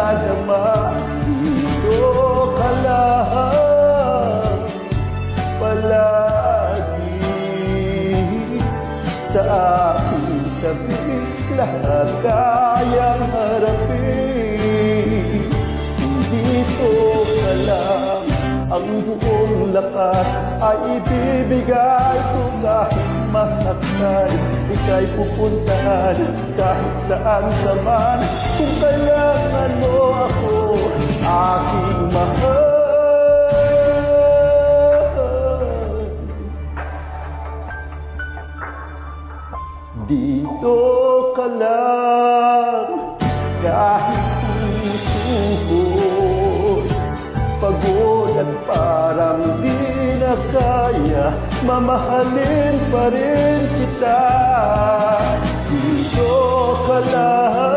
madama. Dito ka lang palagi sa aking tabi, lahat kayang harapin. Dito ka lang, ang buong lakas ay ibibigay ko. Kahit masaktan, ika'y pupuntahan kahit saan ka man. Kung kailangan mo ako, aking mahal. Dito ka lang, kahit puso pagod at parang di na kaya, mamahalin pa rin kita. Dito ka lang.